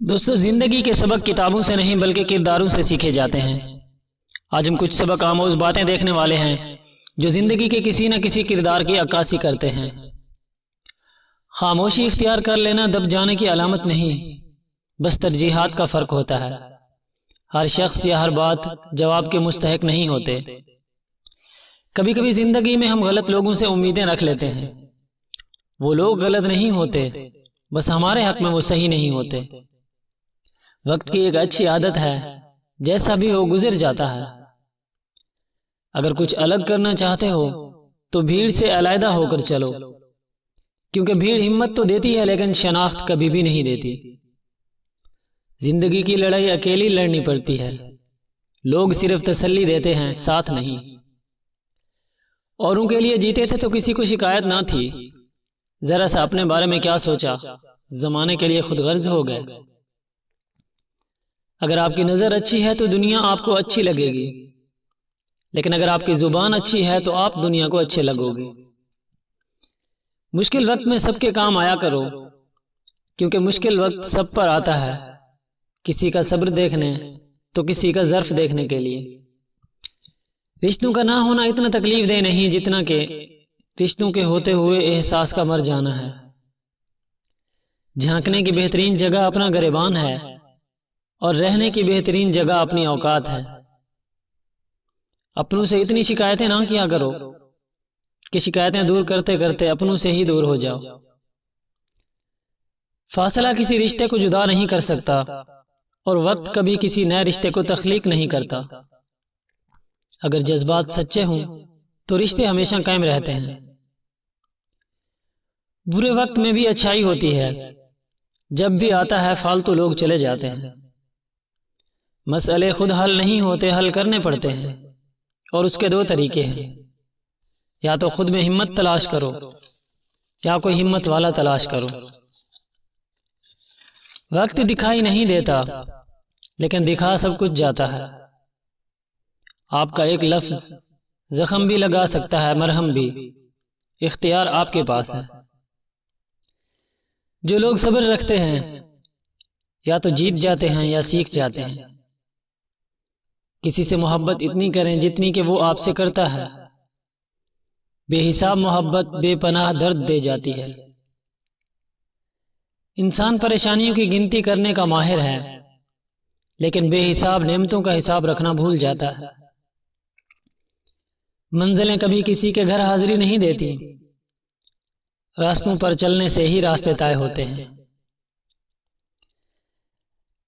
دوستو، زندگی کے سبق کتابوں سے نہیں بلکہ کرداروں سے سیکھے جاتے ہیں۔ آج ہم کچھ سبق آموز باتیں دیکھنے والے ہیں جو زندگی کے کسی نہ کسی کردار کی عکاسی کرتے ہیں۔ خاموشی اختیار کر لینا دب جانے کی علامت نہیں، بس ترجیحات کا فرق ہوتا ہے۔ ہر شخص یا ہر بات جواب کے مستحق نہیں ہوتے۔ کبھی کبھی زندگی میں ہم غلط لوگوں سے امیدیں رکھ لیتے ہیں۔ وہ لوگ غلط نہیں ہوتے، بس ہمارے حق میں وہ صحیح نہیں ہوتے۔ وقت کی ایک اچھی عادت ہے، جیسا بھی ہو گزر جاتا ہے۔ اگر کچھ الگ کرنا چاہتے ہو تو بھیڑ سے علیحدہ ہو کر چلو، کیونکہ بھیڑ ہمت تو دیتی ہے لیکن شناخت کبھی بھی نہیں دیتی۔ زندگی کی لڑائی اکیلی لڑنی پڑتی ہے۔ لوگ صرف تسلی دیتے ہیں، ساتھ نہیں۔ اوروں کے لیے جیتے تھے تو کسی کو شکایت نہ تھی، ذرا سا اپنے بارے میں کیا سوچا، زمانے کے لیے خود غرض ہو گئے۔ اگر آپ کی نظر اچھی ہے تو دنیا آپ کو اچھی لگے گی، لیکن اگر آپ کی زبان اچھی ہے تو آپ دنیا کو اچھے لگو گے۔ مشکل وقت میں سب کے کام آیا کرو، کیونکہ مشکل وقت سب پر آتا ہے، کسی کا صبر دیکھنے تو کسی کا ظرف دیکھنے کے لیے۔ رشتوں کا نہ ہونا اتنا تکلیف دہ نہیں جتنا کہ رشتوں کے ہوتے ہوئے احساس کا مر جانا ہے۔ جھانکنے کی بہترین جگہ اپنا گریبان ہے، اور رہنے کی بہترین جگہ اپنی اوقات ہے۔ اپنوں سے اتنی شکایتیں نہ کیا کرو کہ شکایتیں دور کرتے کرتے اپنوں سے ہی دور ہو جاؤ۔ فاصلہ کسی رشتے کو جدا نہیں کر سکتا، اور وقت کبھی کسی نئے رشتے کو تخلیق نہیں کرتا۔ اگر جذبات سچے ہوں تو رشتے ہمیشہ قائم رہتے ہیں۔ برے وقت میں بھی اچھائی ہوتی ہے، جب بھی آتا ہے فالتو لوگ چلے جاتے ہیں۔ مسئلے خود حل نہیں ہوتے، حل کرنے پڑتے ہیں، اور اس کے دو طریقے ہیں۔ یا تو خود میں ہمت تلاش کرو، یا کوئی ہمت والا تلاش کرو۔ وقت دکھائی نہیں دیتا، لیکن دکھا سب کچھ جاتا ہے۔ آپ کا ایک لفظ زخم بھی لگا سکتا ہے، مرہم بھی۔ اختیار آپ کے پاس ہے۔ جو لوگ صبر رکھتے ہیں یا تو جیت جاتے ہیں یا سیکھ جاتے ہیں۔ کسی سے محبت اتنی کریں جتنی کہ وہ آپ سے کرتا ہے۔ بے حساب محبت بے پناہ درد دے جاتی ہے۔ انسان پریشانیوں کی گنتی کرنے کا ماہر ہے، لیکن بے حساب نعمتوں کا حساب رکھنا بھول جاتا ہے۔ منزلیں کبھی کسی کے گھر حاضری نہیں دیتی، راستوں پر چلنے سے ہی راستے طے ہوتے ہیں۔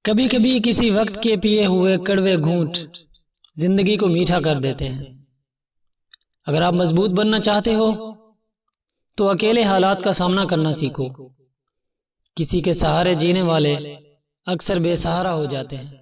کبھی کبھی کسی وقت کے پیے ہوئے کڑوے گھونٹ زندگی کو میٹھا کر دیتے ہیں۔ اگر آپ مضبوط بننا چاہتے ہو تو اکیلے حالات کا سامنا کرنا سیکھو۔ کسی کے سہارے جینے والے اکثر بے سہارا ہو جاتے ہیں۔